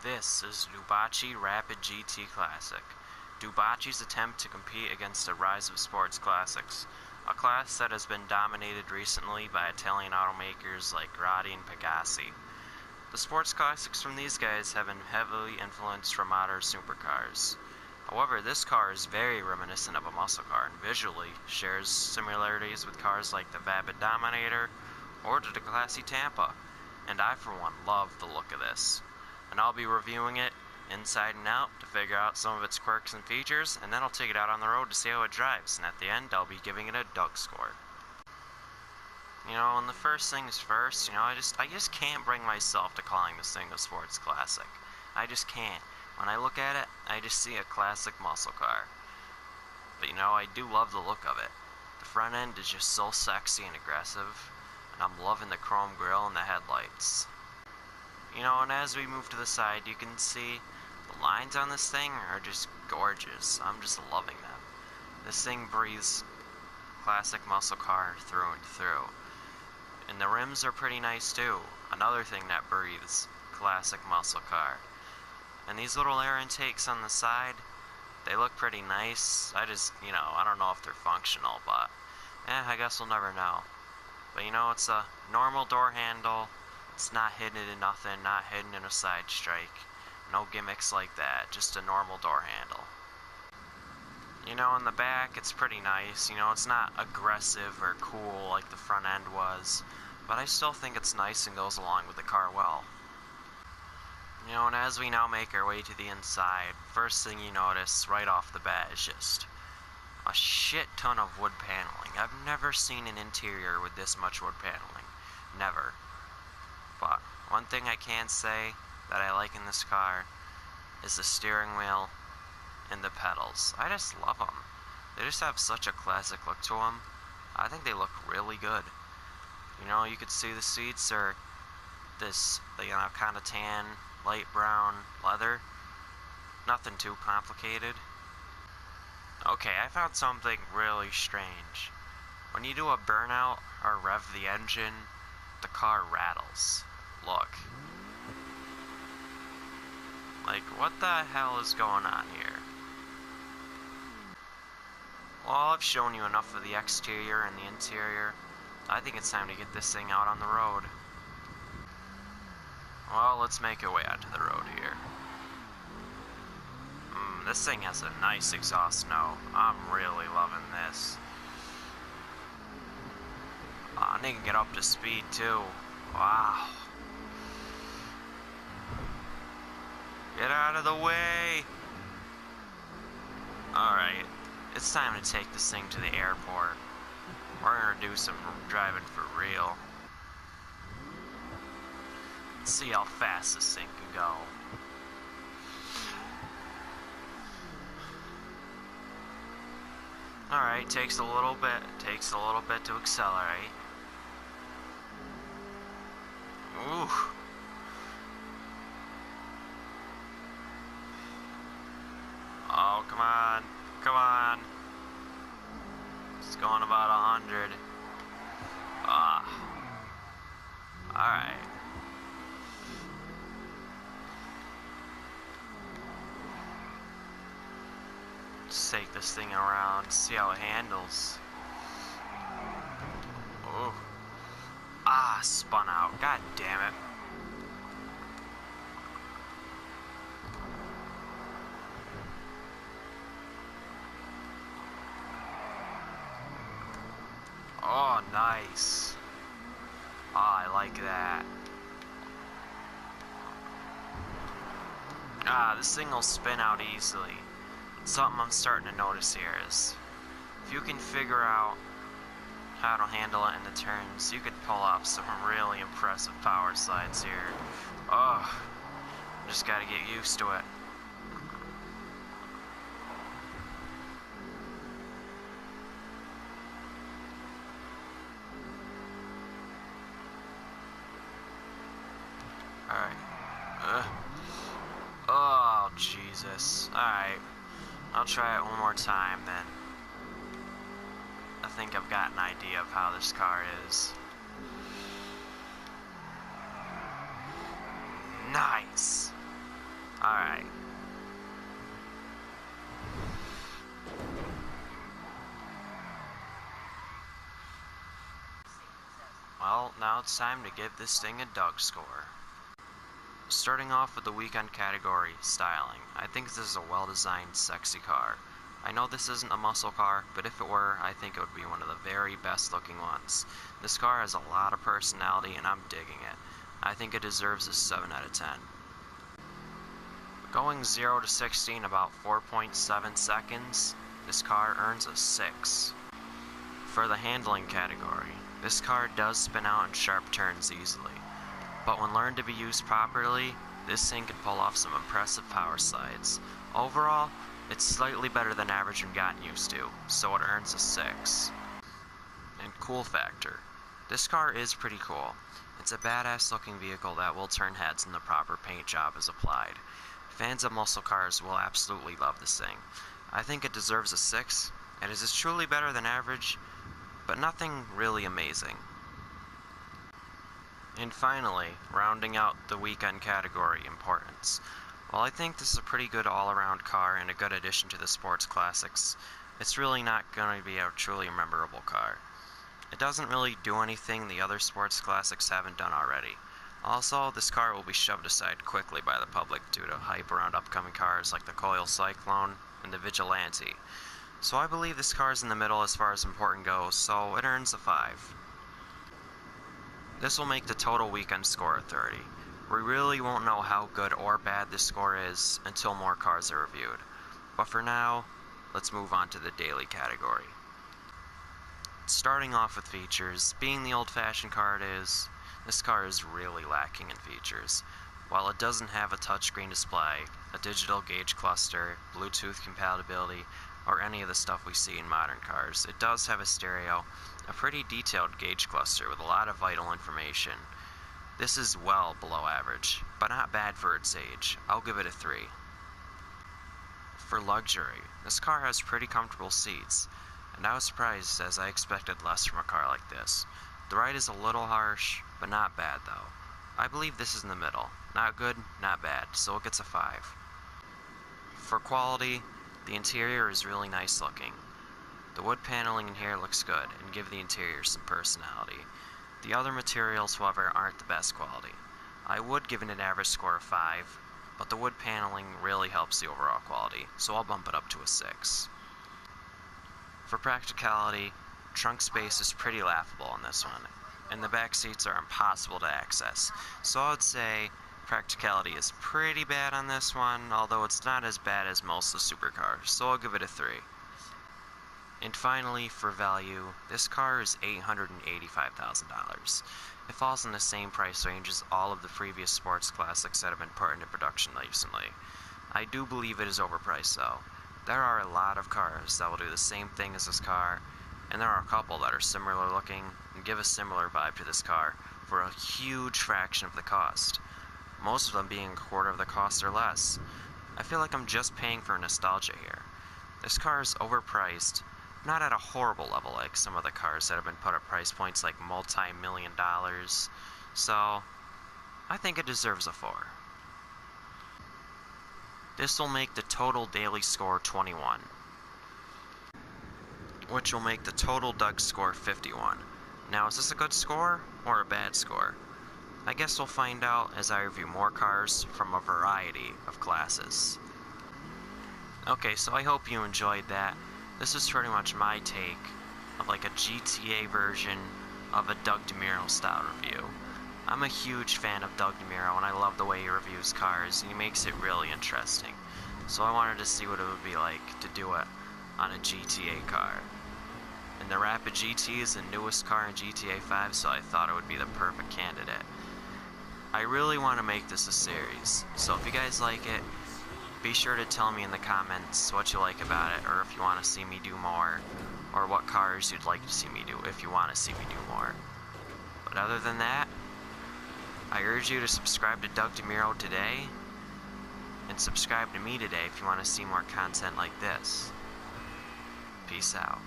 This is Dewbauchee Rapid Gt Classic. Dewbauchee's attempt to compete against the rise of sports classics, a class that has been dominated recently by Italian automakers like Roddy and Pegassi. The sports classics from these guys have been heavily influenced from modern supercars. However, this car is very reminiscent of a muscle car and visually shares similarities with cars like the Vapid Dominator or the Classy Tampa, and I for one love the look of this. And I'll be reviewing it inside and out to figure out some of its quirks and features, and then I'll take it out on the road to see how it drives, and at the end I'll be giving it a Doug score. And the first things first, I just can't bring myself to calling this thing a sports classic. I just can't. When I look at it, I just see a classic muscle car. But I do love the look of it. The front end is just so sexy and aggressive, and I'm loving the chrome grille and the headlights. And as we move to the side, you can see the lines on this thing are just gorgeous. I'm just loving them. This thing breathes classic muscle car through and through. And the rims are pretty nice too. Another thing that breathes classic muscle car. And these little air intakes on the side, they look pretty nice. I don't know if they're functional, but I guess we'll never know. But it's a normal door handle. It's not hidden in nothing, not hidden in a side strike. No gimmicks like that, just a normal door handle. In the back, it's pretty nice. It's not aggressive or cool like the front end was, but I still think it's nice and goes along with the car well. And as we now make our way to the inside, first thing you notice right off the bat is just a shit ton of wood paneling. I've never seen an interior with this much wood paneling. Never. But one thing I can say that I like in this car is the steering wheel and the pedals. I just love them. They just have such a classic look to them. I think they look really good. You could see the seats are this, kind of tan, light brown leather. Nothing too complicated. Okay, I found something really strange. When you do a burnout or rev the engine, the car rattles. Look. Like, what the hell is going on here? Well, I've shown you enough of the exterior and the interior. I think it's time to get this thing out on the road. Well, let's make our way out to the road here. This thing has a nice exhaust note. I'm really loving this. And it can get up to speed too. Wow. Get out of the way! Alright, it's time to take this thing to the airport. We're gonna do some driving for real. Let's see how fast this thing can go. Alright, takes a little bit to accelerate. Ooh. Oh, come on. Come on. It's going about 100. Alright. Let's take this thing around, see how it handles. Ooh. Spun out. God damn it. Oh, nice. I like that. This thing will spin out easily. Something I'm starting to notice here is, if you can figure out how to handle it in the turns, you could pull off some really impressive power slides here. Just gotta get used to it. Alright. Oh, Jesus. Alright. I'll try it one more time then. I think I've got an idea of how this car is. Nice. Well, now it's time to give this thing a Doug score. Starting off with the weekend category, styling. I think this is a well-designed, sexy car. I know this isn't a muscle car, but if it were, I think it would be one of the very best looking ones. This car has a lot of personality and I'm digging it. I think it deserves a 7 out of 10. Going 0 to 60 in about 4.7 seconds, this car earns a 6. For the handling category, this car does spin out in sharp turns easily, but when learned to be used properly, this thing can pull off some impressive power slides. Overall, it's slightly better than average when gotten used to, so it earns a 6. And cool factor. This car is pretty cool. It's a badass looking vehicle that will turn heads when the proper paint job is applied. Fans of muscle cars will absolutely love this thing. I think it deserves a 6, and it is truly better than average, but nothing really amazing. And finally, rounding out the weekend category, importance. While I think this is a pretty good all-around car and a good addition to the sports classics, it's really not going to be a truly memorable car. It doesn't really do anything the other sports classics haven't done already. Also, this car will be shoved aside quickly by the public due to hype around upcoming cars like the Coil Cyclone and the Vigilante. So I believe this car is in the middle as far as important goes, so it earns a 5. This will make the total weekend score a 30. We really won't know how good or bad this score is until more cars are reviewed. But for now, let's move on to the daily category. Starting off with features, being the old-fashioned car it is, this car is really lacking in features. While it doesn't have a touchscreen display, a digital gauge cluster, Bluetooth compatibility, or any of the stuff we see in modern cars, it does have a stereo, a pretty detailed gauge cluster with a lot of vital information. This is well below average, but not bad for its age. I'll give it a 3. For luxury, this car has pretty comfortable seats, and I was surprised as I expected less from a car like this. The ride is a little harsh, but not bad though. I believe this is in the middle. Not good, not bad, so it gets a 5. For quality, the interior is really nice looking. The wood paneling in here looks good and give the interior some personality. The other materials, however, aren't the best quality. I would give it an average score of 5, but the wood paneling really helps the overall quality, so I'll bump it up to a 6. For practicality, trunk space is pretty laughable on this one, and the back seats are impossible to access, so I would say practicality is pretty bad on this one, although it's not as bad as most of the supercars, so I'll give it a 3. And finally, for value, this car is $885,000. It falls in the same price range as all of the previous sports classics that have been put into production recently. I do believe it is overpriced though. There are a lot of cars that will do the same thing as this car, and there are a couple that are similar looking and give a similar vibe to this car for a huge fraction of the cost. Most of them being a quarter of the cost or less. I feel like I'm just paying for nostalgia here. This car is overpriced, not at a horrible level like some of the cars that have been put at price points like multi-million dollars, so I think it deserves a 4. This will make the total daily score 21, which will make the total Doug score 51. Now, is this a good score or a bad score? I guess we'll find out as I review more cars from a variety of classes. Okay, so I hope you enjoyed that. This is pretty much my take of like a GTA version of a Doug Demuro style review. I'm a huge fan of Doug Demuro and I love the way he reviews cars and he makes it really interesting. So I wanted to see what it would be like to do it on a GTA car. And the Rapid GT is the newest car in GTA 5, so I thought it would be the perfect candidate. I really want to make this a series, so if you guys like it, be sure to tell me in the comments what you like about it, or if you want to see me do more, or what cars you'd like to see me do if you want to see me do more. But other than that, I urge you to subscribe to Doug Demuro today, and subscribe to me today if you want to see more content like this. Peace out.